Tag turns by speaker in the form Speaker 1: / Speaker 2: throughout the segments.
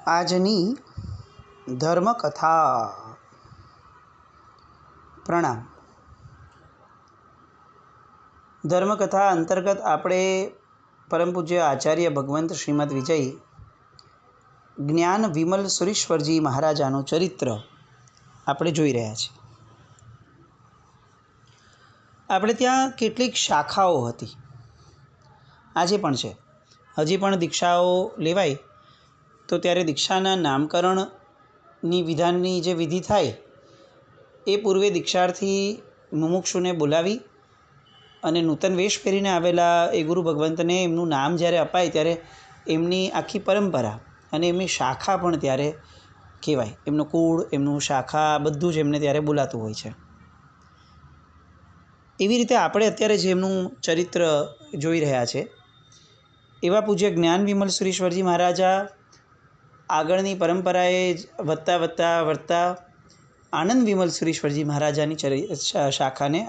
Speaker 1: આજની ધર્મકથા. પ્રણામ. ધર્મકથા અંતર્ગત આપણે પરમ પૂજ્ય આચાર્ય ભગવંત શ્રીમદ વિજય જ્ઞાન વિમલ સુરીશ્વરજી મહારાજાનું ચરિત્ર આપણે જોઈ રહ્યા છીએ. આપણે ત્યાં કેટલીક શાખાઓ હતી, આજે પણ છે. હજી પણ દીક્ષાઓ લેવાય તો ત્યારે દીક્ષાના નામકરણની વિધાનની જે વિધિ થાય એ પૂર્વે દીક્ષાર્થી મુમુક્ષુને બોલાવી અને નૂતન વેશ પહેરીને આવેલા એ ગુરુ ભગવંતને એમનું નામ જ્યારે અપાય ત્યારે એમની આખી પરંપરા અને એમની શાખા પણ ત્યારે કહેવાય. એમનું કુળ, એમનું શાખા બધું જ એમને ત્યારે બોલાતું હોય છે. એવી રીતે આપણે અત્યારે જેમનું ચરિત્ર જોઈ રહ્યા છે એવા પૂજ્ય જ્ઞાન વિમલ સુરીશ્વરજી મહારાજા આગળની પરંપરાએ વધતા આનંદ વિમલ સુરીશ્વરજી મહારાજાની શાખાને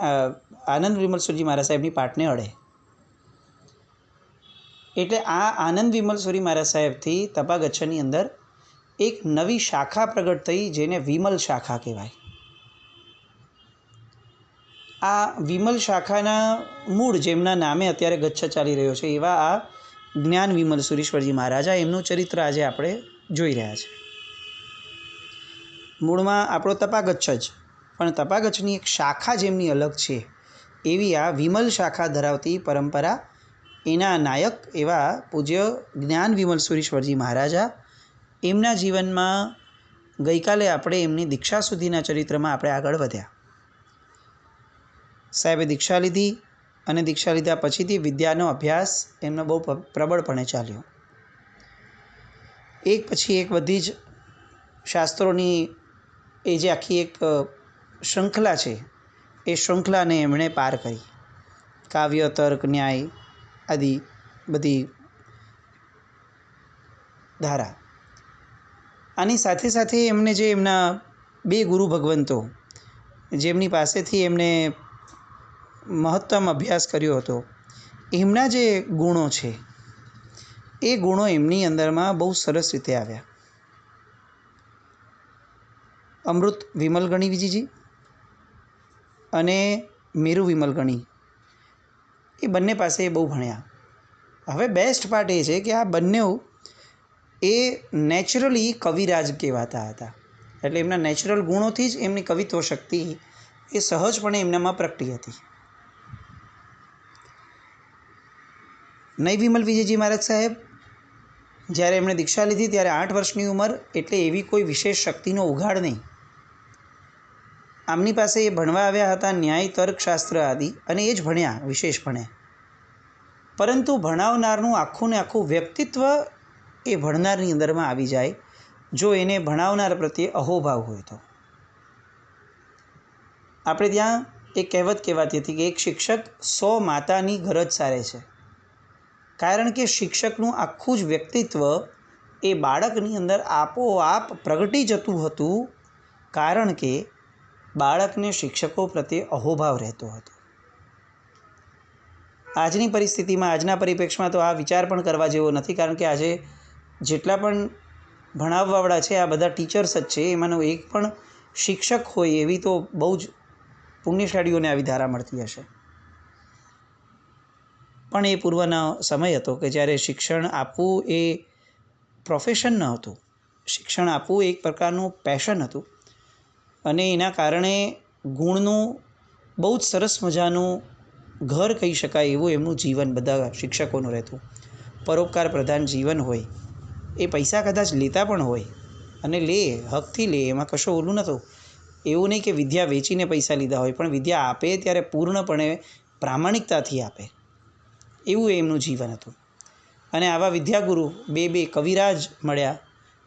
Speaker 1: આનંદ વિમલ સુરજી મહારાજ સાહેબની પાટને અડે. એટલે આ આનંદ વિમલ સુરી મહારાજ સાહેબથી તપાગચ્છની અંદર એક નવી શાખા પ્રગટ થઈ, જેને વિમલ શાખા કહેવાય. આ વિમલ શાખાના મૂળ જેમના નામે અત્યારે ગચ્છ ચાલી રહ્યો છે એવા આ જ્ઞાન વિમલ સુરીશ્વરજી મહારાજા, એમનું ચરિત્ર આજે આપણે જોઈ રહ્યા છે. મૂળમાં આપણો તપાગચ્છ જ, પણ તપાગચ્છની એક શાખા જેમની અલગ છે એવી આ વિમલ શાખા ધરાવતી પરંપરા, એના નાયક એવા પૂજ્ય જ્ઞાન વિમલ સુરીશ્વરજી મહારાજા, એમના જીવનમાં ગઈકાલે આપણે એમની દીક્ષા સુધીના ચરિત્રમાં આપણે આગળ વધ્યા. સાહેબે દીક્ષા લીધી અને દીક્ષા લીધા પછીથી વિદ્યાનો અભ્યાસ એમનો બહુ પ્રબળપણે ચાલ્યો. એક પછી એક બધી જ શાસ્ત્રોની એ જે આખી એક શૃંખલા છે એ શૃંખલાને એમણે પાર કરી. કાવ્ય, તર્ક, ન્યાય આદિ બધી ધારા. આની સાથે સાથે એમને જે એમના બે ગુરુ ભગવંતો જેમની પાસેથી એમને મહત્તમ અભ્યાસ કર્યો હતો, એમના જે ગુણો છે એ ગુણો એમની અંદરમાં બહુ સરસ રીતે આવ્યા. અમૃત વિમલગણીજી અને મેરુ વિમલગણી એ બંને પાસે બહુ ભણ્યા. હવે બેસ્ટ પાર્ટ એ છે કે આ બંને એ નેચરલી કવિરાજ કહેવાતા હતા. એટલે એમના નેચરલ ગુણોથી જ એમની કવિત્વ શક્તિ એ સહજપણે એમનામાં પ્રગટી હતી. નહીં વિમલ વિજયજી મહારાજ સાહેબ જ્યારે એમણે દીક્ષા લીધી ત્યારે 8 વર્ષની ઉંમર, એટલે એવી કોઈ વિશેષ શક્તિનો ઉઘાડ નહીં. આમની પાસે એ ભણવા આવ્યા હતા ન્યાય, તર્કશાસ્ત્ર આદિ, અને એ જ ભણ્યા, વિશેષ ભણ્યા. પરંતુ ભણાવનારનું આખું ને આખું વ્યક્તિત્વ એ ભણનારની અંદરમાં આવી જાય જો એને ભણાવનાર પ્રત્યે અહોભાવ હોય તો. આપણે ત્યાં એક કહેવત કહેવાતી હતી કે એક શિક્ષક 100 માતાની ગરજ સારે છે. કારણ કે શિક્ષકનું આખું જ વ્યક્તિત્વ એ બાળકની અંદર આપોઆપ પ્રગટી જતું હતું, કારણ કે બાળકને શિક્ષકો પ્રત્યે અહોભાવ રહેતો હતો. આજની પરિસ્થિતિમાં, આજના પરિપ્રેક્ષમાં તો આ વિચાર પણ કરવા જેવો નથી, કારણ કે આજે જેટલા પણ ભણાવવાવાળા છે આ બધા ટીચર્સ જ છે. એમાંનો એક પણ શિક્ષક હોય એવી તો બહુ જ પુણ્યશાળીઓને આવી ધારા મળતી હશે. પણ એ પૂર્વનો સમય હતો કે જ્યારે શિક્ષણ આપવું એ પ્રોફેશન ન હતું. શિક્ષણ આપવું એક પ્રકારનું પેશન હતું અને એના કારણે ગુણનું બહુ જ સરસ મજાનું ઘર કહી શકાય એવું એમનું જીવન બધા શિક્ષકોનું રહેતું. પરોપકાર પ્રધાન જીવન હોય. એ પૈસા કદાચ લેતા પણ હોય અને લે, હકથી લે, એમાં કશો ઓલું નહોતું. એવું નહીં કે વિદ્યા વેચીને પૈસા લીધા હોય, પણ વિદ્યા આપે ત્યારે પૂર્ણપણે પ્રામાણિકતાથી આપે, એવું એમનું જીવન હતું. અને આવા વિદ્યાગુરુ બે કવિરાજ મળ્યા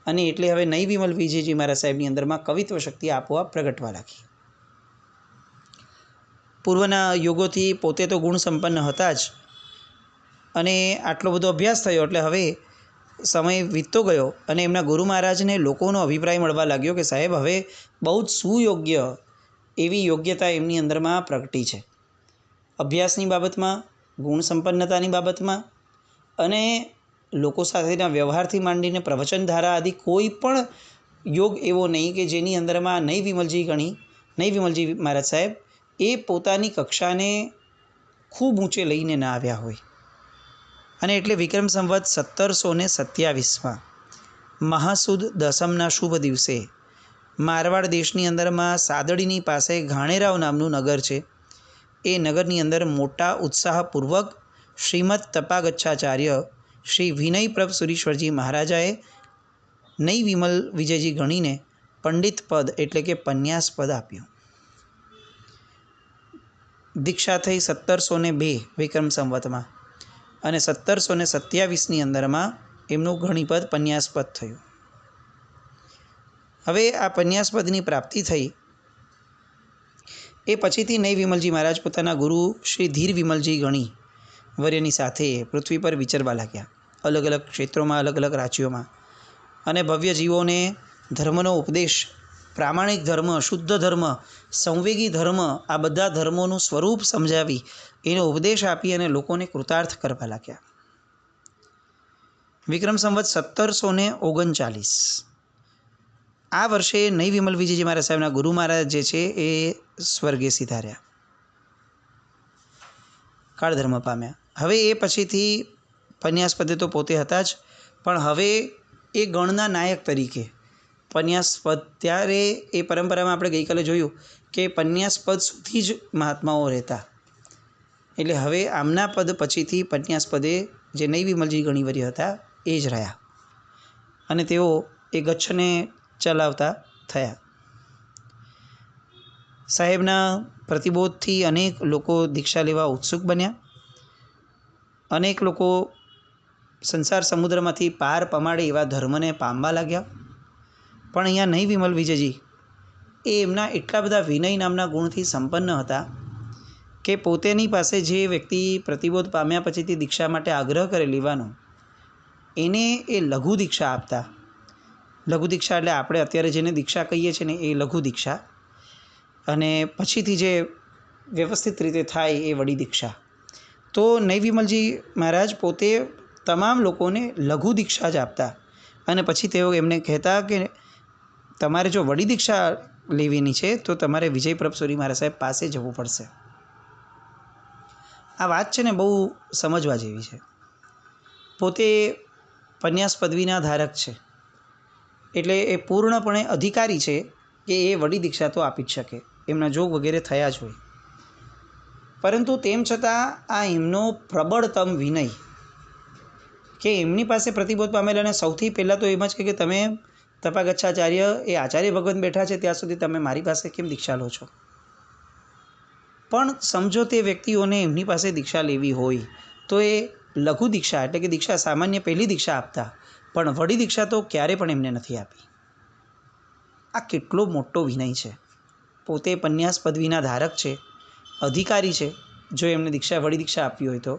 Speaker 1: અને એટલે હવે નહીં વિમલ વિજયજી મહારાજ સાહેબની અંદરમાં કવિત્વ શક્તિ આપોઆપ પ્રગટવા લાગી. પૂર્વના યુગોથી પોતે તો ગુણ સંપન્ન હતા જ, અને આટલો બધો અભ્યાસ થયો એટલે હવે સમય વીતતો ગયો અને એમના ગુરુ મહારાજને લોકોનો અભિપ્રાય મળવા લાગ્યો કે સાહેબ હવે બહુ જ સુયોગ્ય એવી યોગ્યતા એમની અંદરમાં પ્રગટી છે. અભ્યાસની બાબતમાં, ગુણ સંપન્નતાની બાબતમાં અને લોકો સાથેના વ્યવહારથી માંડીને પ્રવચનધારા આદિ કોઈ પણ યોગ એવો નહીં કે જેની અંદરમાં નહીં વિમલજી મહારાજ સાહેબ એ પોતાની કક્ષાને ખૂબ ઊંચે લઈને ના આવ્યા હોય. અને એટલે વિક્રમ સંવત 1727માં મહાસુદ દસમના શુભ દિવસે મારવાડ દેશની અંદરમાં સાદડીની પાસે ઘાણેરાવ નામનું નગર છે. એ નગરની અંદર મોટા ઉત્સાહપૂર્વક શ્રીમદ તપાગચ્છાચાર્ય શ્રી વિનયપ્રભ સુરીશ્વરજી મહારાજાએ નઈ વિમલ વિજયજી ગણીને પંડિત પદ એટલે કે પન્યાસ પદ આપ્યું. દીક્ષા થઈ 1702 વિક્રમ સંવતમાં અને 1727ની અંદરમાં એમનું ઘણીપદ પન્યાસપદ થયું. હવે આ પન્યાસપદની પ્રાપ્તિ થઈ એ પછીથી નઈ વિમલજી મહારાજ પોતાના ગુરુ શ્રી ધીર વિમલજી ગણી વર્યની સાથે પૃથ્વી પર વિચરવા લાગ્યા, અલગ અલગ ક્ષેત્રોમાં, અલગ અલગ રાજ્યોમાં, અને ભવ્ય જીવોને ધર્મનો ઉપદેશ, પ્રામાણિક ધર્મ, શુદ્ધ ધર્મ, સંવેગી ધર્મ, આ બધા ધર્મોનું સ્વરૂપ સમજાવી એનો ઉપદેશ આપી અને લોકોને કૃતાર્થ કરવા લાગ્યા. વિક્રમ સંવત 1739 આ વર્ષે નઈ વિમલ વિજયજી મહારાજ સાહેબના ગુરુ મહારાજ જે છે એ સ્વર્ગે સિધાર્યા, કાળધર્મ પામ્યા. હવે એ પછીથી પન્યાસપદે તો પોતે હતા જ, પણ હવે એ ગણના નાયક તરીકે પન્યાસપદ, ત્યારે એ પરંપરામાં આપણે ગઈકાલે જોયું કે પન્યાસપદ સુધી જ મહાત્માઓ રહેતા. એટલે હવે આમના પદ પછીથી પન્યાસપદે જે નઈ વિમલજી ગણીવર્ય હતા એ જ રહ્યા અને તેઓ એ ગચ્છને ચલાવતા થયા. સાહેબના પ્રતિબોધથી અનેક લોકો દીક્ષા લેવા ઉત્સુક બન્યા. અનેક લોકો સંસાર સમુદ્રમાંથી પાર પમાડે એવા ધર્મને પામવા લાગ્યા. પણ અહીંયા નઈ વિમલ વિજયજી એ એમના એટલા બધા વિનય નામના ગુણથી સંપન્ન હતા કે પોતેની પાસે જે વ્યક્તિ પ્રતિબોધ પામ્યા પછીથી દીક્ષા માટે આગ્રહ કરે લેવાનો, એને એ લઘુ દીક્ષા આપતા. લઘુ દીક્ષા એટલે આપણે અત્યારે જેને દીક્ષા કહીએ છીએ ને એ લઘુ દીક્ષા, અને પછીથી જે વ્યવસ્થિત રીતે થાય એ વડી દીક્ષા. તો નઈ વિમલજી મહારાજ પોતે તમામ લોકોને લઘુ દીક્ષા જ આપતા અને પછી તેઓ એમને કહેતા કે તમારે જો વડી દીક્ષા લેવીની છે તો તમારે વિજયપ્રભ સુરી મહારાજ સાહેબ પાસે જવું પડશે. આ વાત છે ને બહુ સમજવા જેવી છે. પોતે પન્યાસ પદવીના ધારક છે એટલે એ પૂર્ણપણે અધિકારી છે કે એ વડી દીક્ષા તો આપી જ શકે, એમના જોગ વગેરે થયા જ હોય. પરંતુ તેમ છતાં આ એમનો પ્રબળતમ વિનય કે એમની પાસે પ્રતિબોધ પામેલાને સૌથી પહેલાં તો એમ જ કે તમે તપાગચ્છાચાર્ય એ આચાર્ય ભગવાન બેઠા છે ત્યાં સુધી તમે મારી પાસે કેમ દીક્ષા લો છો? પણ સમજો તે વ્યક્તિઓને એમની પાસે દીક્ષા લેવી હોય તો એ લઘુ દીક્ષા એટલે કે દીક્ષા સામાન્ય પહેલી દીક્ષા આપતા, પણ વડી દીક્ષા તો ક્યારે પણ એમને નથી આપી. આ કેટલો મોટો વિનય છે. પોતે પન્યાસ પદવીના ધારક છે, અધિકારી છે જો એમને વડી દીક્ષા આપવી હોય તો,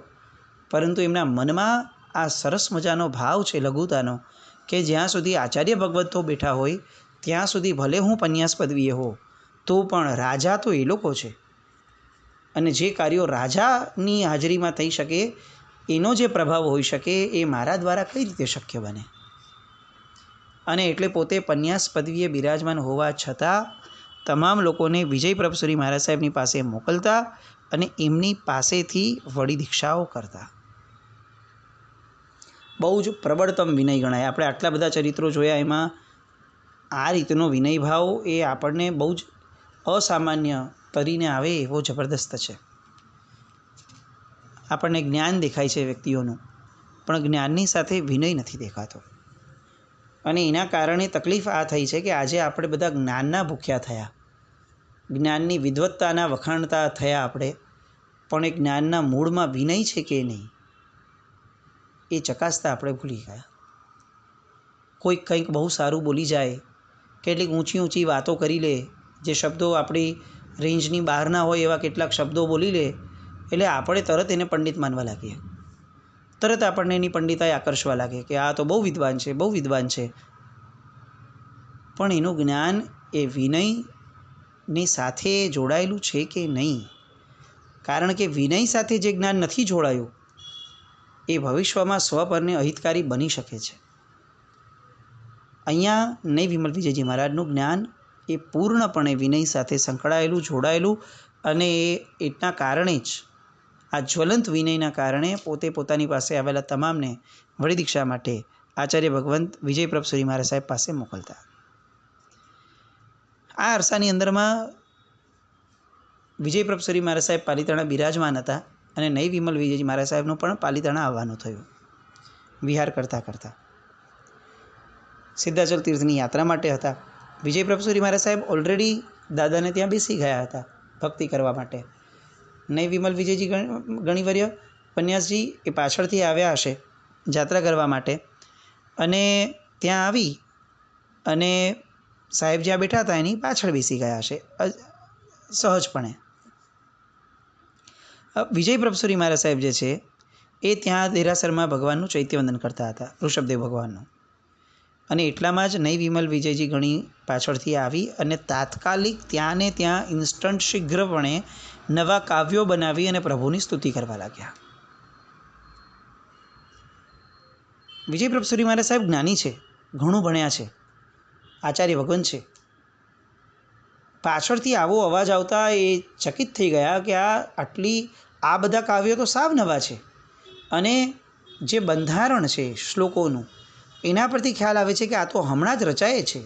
Speaker 1: પરંતુ એમના મનમાં આ સરસ મજાનો ભાવ છે લઘુતાનો કે જ્યાં સુધી આચાર્ય ભગવતો બેઠા હોય ત્યાં સુધી ભલે હું પન્યાસ પદવીએ હો તો પણ રાજા તો એ લોકો છે, અને જે કાર્યો રાજાની હાજરીમાં થઈ શકે એનો જે પ્રભાવ હોઈ શકે એ મારા દ્વારા કઈ રીતે શક્ય બને? અને એટલે પોતે પન્યાસ પદવીએ બિરાજમાન હોવા છતાં તમામ લોકોને વિજયપ્રભ સુરી મહારાજ સાહેબની પાસે મોકલતા અને એમની પાસેથી વડી દીક્ષાઓ કરતા. બહુ જ પ્રબળતમ વિનય ગણાય. આપણે આટલા બધા ચરિત્રો જોયા, એમાં આ રીતનો વિનય ભાવ એ આપણને બહુ જ અસામાન્ય તરીને આવે એવો જબરદસ્ત છે. આપણને જ્ઞાન દેખાય છે વ્યક્તિઓનું, પણ જ્ઞાનની સાથે વિનય નથી દેખાતો. અને એના કારણે તકલીફ આ થઈ છે કે આજે આપણે બધા જ્ઞાનના ભૂખ્યા થયા, જ્ઞાનની વિદ્વત્તાના વખાણતા થયા આપણે, પણ એ જ્ઞાનના મૂળમાં વિનય છે કે નહીં એ ચકાસતા આપણે ભૂલી ગયા. કોઈક કંઈક બહુ સારું બોલી જાય, કેટલીક ઊંચી ઊંચી વાતો કરી લે, જે શબ્દો આપણી રેન્જની બહારના હોય એવા કેટલાક શબ્દો બોલી લે, એટલે આપણે તરત એને પંડિત માનવા લાગીએ. તરત આપણને એની પંડિતાઈ આકર્ષવા લાગે કે આ તો બહુ વિદ્વાન છે, બહુ વિદ્વાન છે. પણ એનું જ્ઞાન એ વિનયની સાથે જોડાયેલું છે કે નહીં? કારણ કે વિનય સાથે જે જ્ઞાન નથી જોડાયું એ ભવિષ્યમાં સ્વપરને અહિતકારી બની શકે છે. અહીંયા નૈ વિમલ વિજયજી મહારાજનું જ્ઞાન એ પૂર્ણપણે વિનય સાથે સંકળાયેલું, જોડાયેલું, અને એના કારણે જ આ જ્વલંત વિનયના કારણે પોતે પોતાની પાસે આવેલા તમામને વળી દીક્ષા માટે આચાર્ય ભગવંત વિજયપ્રભસુરી મહારાજ સાહેબ પાસે મોકલતા. આ અરસાની અંદરમાં વિજયપ્રભસુરી મહારાજ સાહેબ પાલિતાણા બિરાજમાન હતા અને નૈ વિમલ વિજયજી મહારાજ સાહેબનું પણ પાલિતાણા આવવાનું થયું વિહાર કરતાં કરતાં. સિદ્ધાચલ તીર્થની યાત્રા માટે હતા. વિજયપ્રભસુરી મહારાજ સાહેબ ઓલરેડી દાદાને ત્યાં બેસી ગયા હતા ભક્તિ કરવા માટે. નૈ વિમલ વિજયજી ગણીવર્ય પન્યાસજી એ પાછળથી આવ્યા હશે જાત્રા કરવા માટે, અને ત્યાં આવી અને સાહેબ જ્યાં બેઠા હતા એની પાછળ બેસી ગયા હશે સહજપણે. વિજયપ્રભસુરી મહારાજ સાહેબ જે છે એ ત્યાં દેરાસરમાં ભગવાનનું ચૈત્યવંદન કરતા હતા, ઋષભદેવ ભગવાનનું. અને એટલામાં જ નૈ વિમલ વિજયજી ગણી પાછળથી આવી અને તાત્કાલિક ત્યાં ને ત્યાં ઇન્સ્ટન્ટ શીઘ્રપણે નવા કાવ્યો બનાવી અને પ્રભુની સ્તુતિ કરવા લાગ્યા. વિજયપ્રભસુરી મહારાજ સાહેબ જ્ઞાની છે, ઘણું ભણ્યા છે, આચાર્ય ભગવાન છે. પાછળથી આવો અવાજ આવતા એ ચકિત થઈ ગયા કે આ બધા કાવ્યો તો સાવ નવા છે, અને જે બંધારણ છે શ્લોકોનું એના પરથી ખ્યાલ આવે છે કે આ તો હમણાં જ રચાય છે.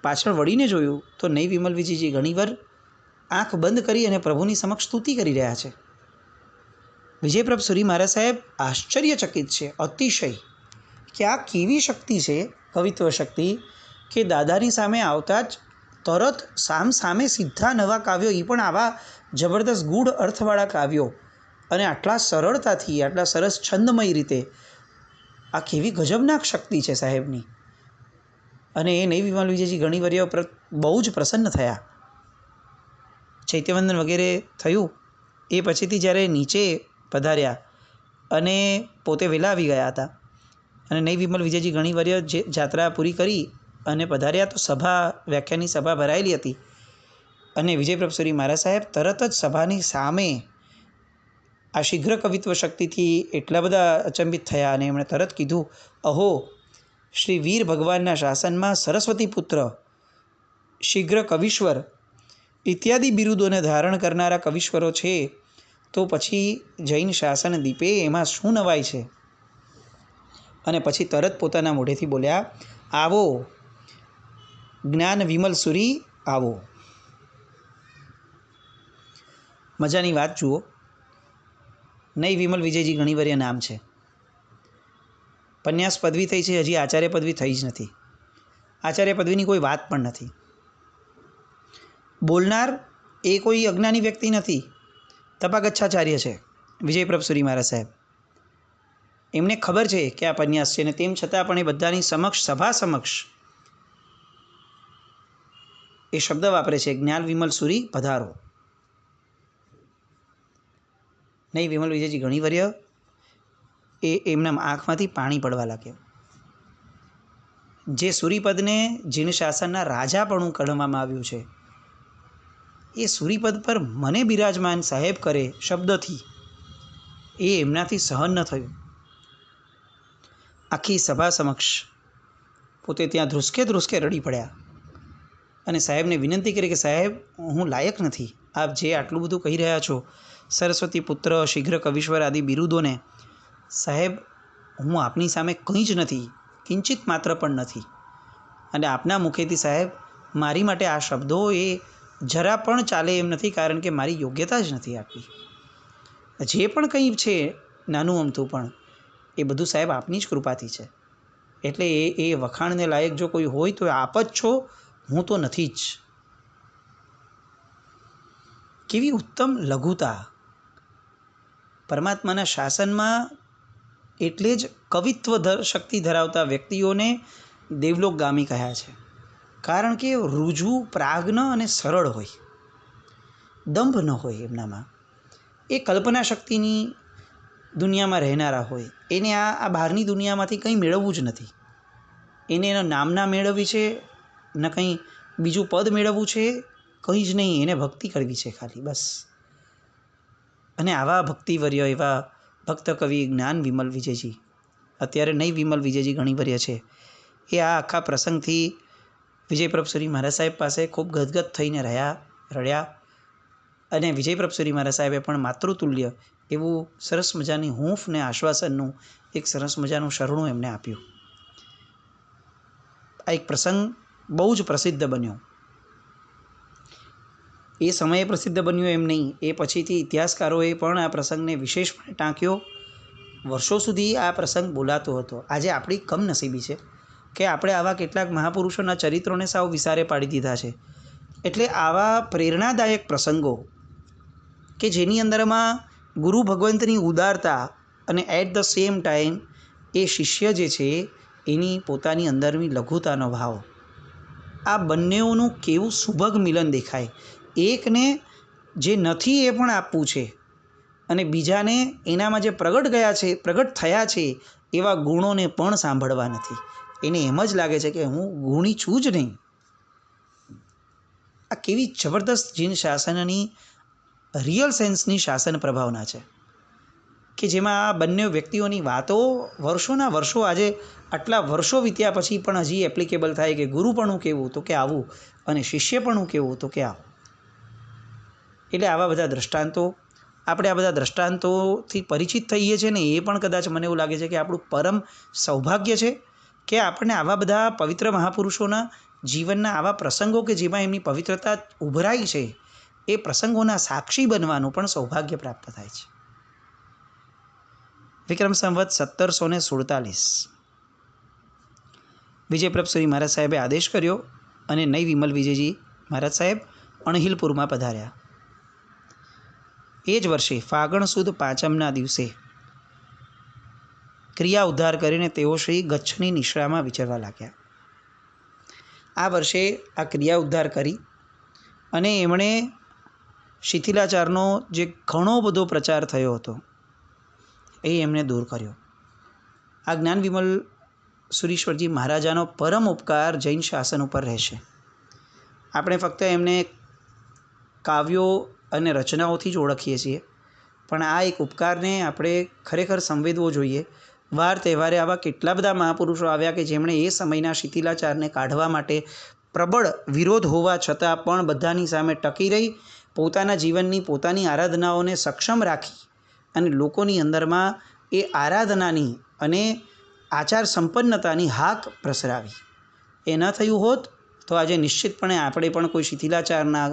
Speaker 1: પાછળ વળીને જોયું તો નૈ વિમલ વિજયજી ઘણીવાર આંખ બંધ કરી અને પ્રભુની સમક્ષ સ્તુતિ કરી રહ્યા છે. વિજયપ્રભસુરી મહારાજ સાહેબ આશ્ચર્યચકિત છે અતિશય, કે આ કેવી શક્તિ છે, કવિત્વ શક્તિ, કે દાદાની સામે આવતા જ તરત સામે સીધા નવા કાવ્યો, એ પણ આવા જબરદસ્ત ગૂઢ અર્થવાળા કાવ્યો, અને આટલા સરળતાથી, આટલા સરસ છંદમય રીતે. આ કેવી ગજબનાક શક્તિ છે સાહેબની. અને એ નૈ વિમલ વિજયજી ઘણીવર્ય બહુ જ પ્રસન્ન થયા. ચૈત્યવંદન વગેરે થયું એ પછીથી જ્યારે નીચે પધાર્યા અને પોતે વહેલા આવી ગયા હતા, અને નૈ વિમલ વિજયજી ઘણીવર્ય જે જાત્રા પૂરી કરી અને પધાર્યા તો વ્યાખ્યાનની સભા ભરાયેલી હતી, અને વિજયપ્રભસુરી મહારાજ સાહેબ તરત જ સભાની સામે આ શીઘ્ર કવિત્વ શક્તિથી એટલા બધા અચંબિત થયા અને એમણે તરત કીધું, અહો, શ્રી વીર ભગવાનના શાસનમાં સરસ્વતી પુત્ર, શીઘ્ર કવિશ્વર ઇત્યાદિ બિરુદોને ધારણ કરનારા કવિશ્વરો છે, તો પછી જૈન શાસન દીપે એમાં શું નવાય છે? અને પછી તરત પોતાના મોઢેથી બોલ્યા, આવો જ્ઞાન વિમલ સુરી, આવો. મજાની વાત જુઓ, નૈ વિમલ વિજયજી ઘણીવર્ય નામ છે, પન્યાસ પદવી થઈ છે, હજી આચાર્ય પદવી થઈ જ નથી. આચાર્ય પદવીની કોઈ વાત પણ નથી. બોલનાર એ કોઈ અજ્ઞાની વ્યક્તિ નથી, તપાગચ્છાચાર્ય છે વિજયપ્રભસુરી મહારાજ સાહેબ. એમને ખબર છે કે આ પન્યાસ છે, ને તેમ છતાં પણ એ બધાની સમક્ષ, સભા સમક્ષ એ શબ્દ વાપરે છે, જ્ઞાન વિમલ સુરી પધારો. નૈ વિમલ વિજયજી ઘણીવર્ય એમના આંખમાંથી પાણી પડવા લાગ્યા. જે સૂરીપદને જીન શાસનના રાજાપણું કહેવામાં આવ્યું છે, એ સૂરીપદ પર મને બિરાજમાન સાહેબ કરે શબ્દથી, એ એમનાથી સહન ન થયું. આખી સભા સમક્ષ પોતે ત્યાં ધ્રુસકે રડી પડ્યા અને સાહેબને વિનંતી કરી કે સાહેબ, હું લાયક નથી, આપ જે આટલું બધું કહી રહ્યા છો, સરસ્વતી પુત્ર, શીઘ્ર કવિશ્વર આદિ બિરુદોને, સાહેબ હું આપની સામે કંઈ જ નથી, કિંચિત માત્ર પણ નથી. અને આપના મુખેથી સાહેબ મારી માટે આ શબ્દો એ જરા પણ ચાલે એમ નથી, કારણ કે મારી યોગ્યતા જ નથી આટલી. જે પણ કંઈ છે નાનું અમથું પણ એ બધું સાહેબ આપની જ કૃપાથી છે. એટલે એ વખાણને લાયક જો કોઈ હોય તો આપ જ છો, હું તો નથી જ. કેવી ઉત્તમ લઘુતા! પરમાત્માના શાસનમાં એટલે જ કવિત્વ શક્તિ ધરાવતા વ્યક્તિઓને દેવલોકગામી કહ્યા છે, કારણ કે ઋજુ, પ્રાજ્ઞ અને સરળ હોય, દંભ ન હોય એમનામાં. એ કલ્પના શક્તિની દુનિયામાં રહેનારા હોય, એને આ બહારની દુનિયામાંથી કંઈ મેળવવું જ નથી. એને એના નામના મેળવવી છે, ન કંઈ બીજું પદ મેળવવું છે, કંઈ જ નહીં. એને ભક્તિ કરવી છે ખાલી, બસ. અને આવા ભક્તિવર્ય, એવા ભક્ત કવિ જ્ઞાન વિમલ વિજયજી, અત્યારે નહીં વિમલ વિજયજી ઘણીવર્ય છે, એ આ આખા પ્રસંગથી વિજયપ્રભ સુરી મહારાજ સાહેબ પાસે ખૂબ ગદગદ થઈને રડ્યા અને વિજયપ્રભ સુરી મહારાજ સાહેબે પણ માતૃતુલ્ય એવું સરસ મજાની હૂંફ ને આશ્વાસનનું એક સરસ મજાનું શરણું એમને આપ્યું. આ એક પ્રસંગ બહુ જ પ્રસિદ્ધ બન્યો. એ સમયે પ્રસિદ્ધ બન્યો એમ નહીં, એ પછીથી ઇતિહાસકારોએ પણ આ પ્રસંગને વિશેષપણે ટાંક્યો. વર્ષો સુધી આ પ્રસંગ બોલાતો હતો. આજે આપણી કમનસીબી છે કે આપણે આવા કેટલાક મહાપુરુષોના ચરિત્રોને સાવ વિસારે પાડી દીધા છે. એટલે આવા પ્રેરણાદાયક પ્રસંગો કે જેની અંદરમાં ગુરુ ભગવંતની ઉદારતા અને એટ ધ સેમ ટાઈમ એ શિષ્ય જે છે એની પોતાની અંદરની લઘુતાનો ભાવ, આ બંનેઓનું કેવું સુભગ મિલન દેખાય. એકને જે નથી એ પણ આપવું છે અને બીજાને એનામાં જે પ્રગટ થયા છે એવા ગુણોને પણ સાંભળવા નથી. એને એમ જ લાગે છે કે હું ગુણી છું જ નહીં. આ કેવી જબરદસ્ત જીન શાસનની રિયલ સેન્સની શાસન પ્રભાવના છે કે જેમાં આ બંને વ્યક્તિઓની વાતો વર્ષોના વર્ષો, આજે આટલા વર્ષો વીત્યા પછી પણ હજી એપ્લિકેબલ થાય કે ગુરુપણું કેવું તો કે આવું અને શિષ્યપણું કેવું તો કે આવું. એટલે આવા બધા દ્રષ્ટાંતો, આપણે આ બધા દ્રષ્ટાંતોથી પરિચિત થઈએ છીએ ને, એ પણ કદાચ મને એવું લાગે છે કે આપણું પરમ સૌભાગ્ય છે કે આપણને આવા બધા પવિત્ર મહાપુરુષોના જીવનના આવા પ્રસંગો કે જેમાં એમની પવિત્રતા ઉભરાઈ છે, એ પ્રસંગોના સાક્ષી બનવાનું પણ સૌભાગ્ય પ્રાપ્ત થાય છે. વિક્રમ સંવત 1747 વિજયપ્રભ સુરી મહારાજ સાહેબે આદેશ કર્યો અને નહીં વિમલ વિજયજી મહારાજ સાહેબ અણહિલપુરમાં પધાર્યા. એ જ વર્ષે ફાગણ સુદ પાંચમના દિવસે ક્રિયા ઉદ્ધાર કરીને તેઓ શ્રી ગચ્છની નિશ્રામાં વિચરવા લાગ્યા. આ વર્ષે આ ક્રિયા ઉદ્ધાર કરી અને એમણે શિથિલાચારનો જે ઘણો બધો પ્રચાર થયો હતો એ એમણે દૂર કર્યો. આ જ્ઞાન વિમલ સુરીશ્વરજી મહારાજાનો પરમ ઉપકાર જૈન શાસન ઉપર રહેશે. આપણે ફક્ત એમને કાવ્યો અને રચનાઓથી જ ઓળખીએ છીએ, પણ આ એક ઉપકારને આપણે ખરેખર સંવેદવો જોઈએ. વાર તહેવારે આવા કેટલા બધા મહાપુરુષો આવ્યા કે જેમણે એ સમયના શિથિલાચારને કાઢવા માટે પ્રબળ વિરોધ હોવા છતાં પણ બધાની સામે ટકી રહી, પોતાના જીવનની પોતાની આરાધનાઓને સક્ષમ રાખી અને લોકોની અંદરમાં એ આરાધનાની અને આચાર સંપન્નતાની હાક પ્રસરાવી. એ ન થયું હોત તો આજે નિશ્ચિતપણે આપણે પણ કોઈ શિથિલાચારના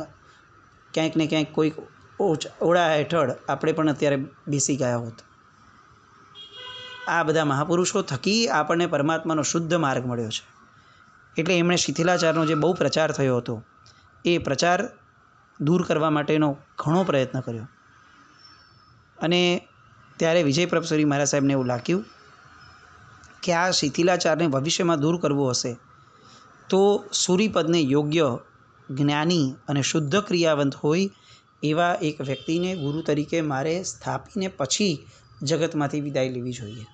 Speaker 1: ક્યાંક ને ક્યાંક કોઈક ઓળા હેઠળ આપણે પણ અત્યારે બેસી ગયા હોત. આ બધા મહાપુરુષો થકી આપણને પરમાત્માનો શુદ્ધ માર્ગ મળ્યો છે. એટલે એમણે શિથિલાચારનો જે બહુ પ્રચાર થયો હતો એ પ્રચાર દૂર કરવા માટેનો ઘણો પ્રયત્ન કર્યો. અને ત્યારે વિજયપ્રભ સુરી મહારાજ સાહેબને એવું લાગ્યું કે આ શિથિલાચારને ભવિષ્યમાં દૂર કરવો હશે તો સૂરીપદને યોગ્ય, જ્ઞાની અને શુદ્ધ ક્રિયાવંત હોય એવા એક વ્યક્તિને ગુરુ તરીકે મારે સ્થાપીને પછી જગતમાંથી વિદાય લેવી જોઈએ.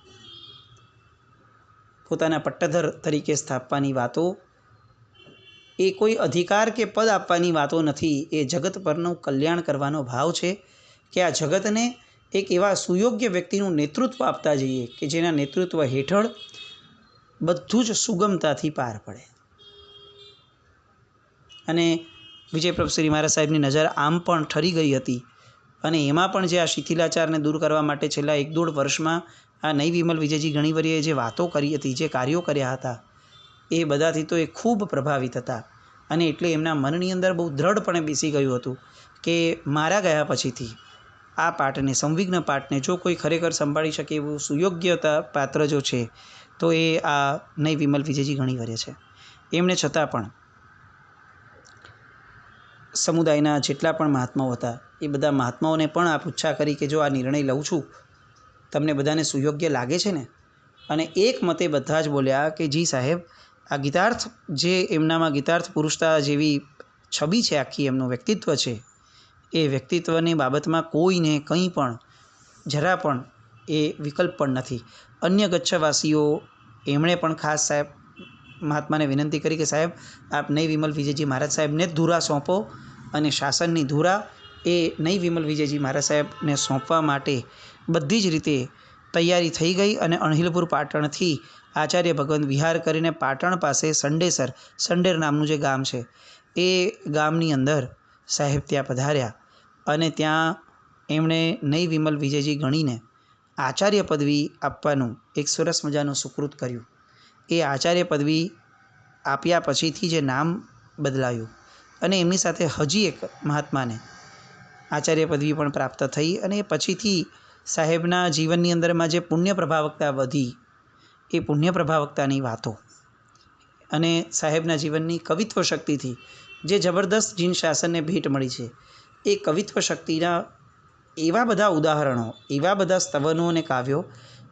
Speaker 1: પોતાના પટ્ટધર તરીકે સ્થાપવાની વાતો એ કોઈ અધિકાર કે પદ આપવાની વાતો નથી. એ જગત પરનું કલ્યાણ કરવાનો ભાવ છે કે આ જગતને એક એવા સુયોગ્ય વ્યક્તિનું નેતૃત્વ આપતા જઈએ કે જેના નેતૃત્વ હેઠળ બધું જ સુગમતાથી પાર પડે. અને વિજયપ્રભ શ્રી મહારાજ સાહેબની નજર આમ પણ ઠરી ગઈ હતી અને એમાં પણ જે આ શિથિલાચારને દૂર કરવા માટે છેલ્લા 1-1.5 વર્ષમાં આ નહીં વિમલ વિજયજી ઘણીવરીએ જે વાતો કરી હતી, જે કાર્યો કર્યા હતા, એ બધાથી તો એ ખૂબ પ્રભાવિત હતા. અને એટલે એમના મનની અંદર બહુ દ્રઢપણે બેસી ગયું હતું કે મારા ગયા પછીથી આ પાઠને, સંવિઘ્ન પાઠને જો કોઈ ખરેખર સંભાળી શકે એવું સુયોગ્યતા પાત્ર જો છે તો એ આ નહીં વિમલ વિજયજી ઘણીવરે છે. એમણે છતાં પણ સમુદાયના જેટલા પણ મહાત્માઓ હતા એ બધા મહાત્માઓને પણ આ પૂછા કરી કે જો આ નિર્ણય લઉં છું તમને બધાને સુયોગ્ય લાગે છે ને? અને એક મતે બધા જ બોલ્યા કે જી સાહેબ, આ ગીતાર્થ જે એમનામાં ગીતાર્થ પુરુષતા જેવી છબી છે, આખી એમનું વ્યક્તિત્વ છે, એ વ્યક્તિત્વની બાબતમાં કોઈને કંઈ પણ જરા પણ એ વિકલ્પ પણ નથી. અન્ય ગચ્છવાસીઓ એમણે પણ ખાસ સાહેબ મહાત્માને વિનંતી કરી કે સાહેબ આપ નહીં વિમલ વિજયજી મહારાજ સાહેબને જ ધુરા સોંપો અને શાસનની ધુરા એ નહીં વિમલ વિજયજી મહારાજ સાહેબને સોંપવા માટે બધી જ રીતે તૈયારી થઈ ગઈ અને અણહિલપુર પાટણથી આચાર્ય ભગવંત વિહાર કરીને પાટણ પાસે સંડેર નામનું જે ગામ છે એ ગામની અંદર સાહેબ ત્યાં પધાર્યા અને ત્યાં એમણે નઈ વિમલ વિજયજી ગણીને આચાર્ય પદવી આપવાનું એક સરસ મજાનું સુકૃત કર્યું. એ આચાર્ય પદવી આપ્યા પછીથી જે નામ બદલાયું અને એમની સાથે હજી એક મહાત્માને આચાર્ય પદવી પણ પ્રાપ્ત થઈ અને પછીથી સાહેબના જીવનની અંદરમાં જે પુણ્ય પ્રભાવકતા વધી એ પુણ્ય પ્રભાવકતાની વાતો અને સાહેબના જીવનની કવિત્વ શક્તિથી જે જબરદસ્ત જીન શાસનને ભેટ મળી છે એ કવિત્વ શક્તિના એવા બધા ઉદાહરણો, એવા બધા સ્તવનો અને કાવ્યો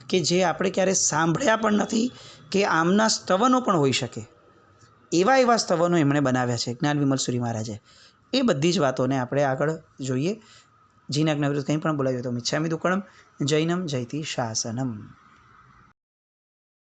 Speaker 1: કે જે આપણે ક્યારે સાંભળ્યા પણ નથી કે આમના સ્તવનો પણ હોઈ શકે એવા સ્તવનો એમણે બનાવ્યા છે જ્ઞાન વિમલ સુરી મહારાજે. એ બધી જ વાતોને આપણે આગળ જોઈએ. જીનાજ્ઞા વિરુદ્ધ કંઈ પણ બોલાવ્યું તો મિચ્છામિ દુક્કડમ. જૈનમ જયતિ શાસનમ.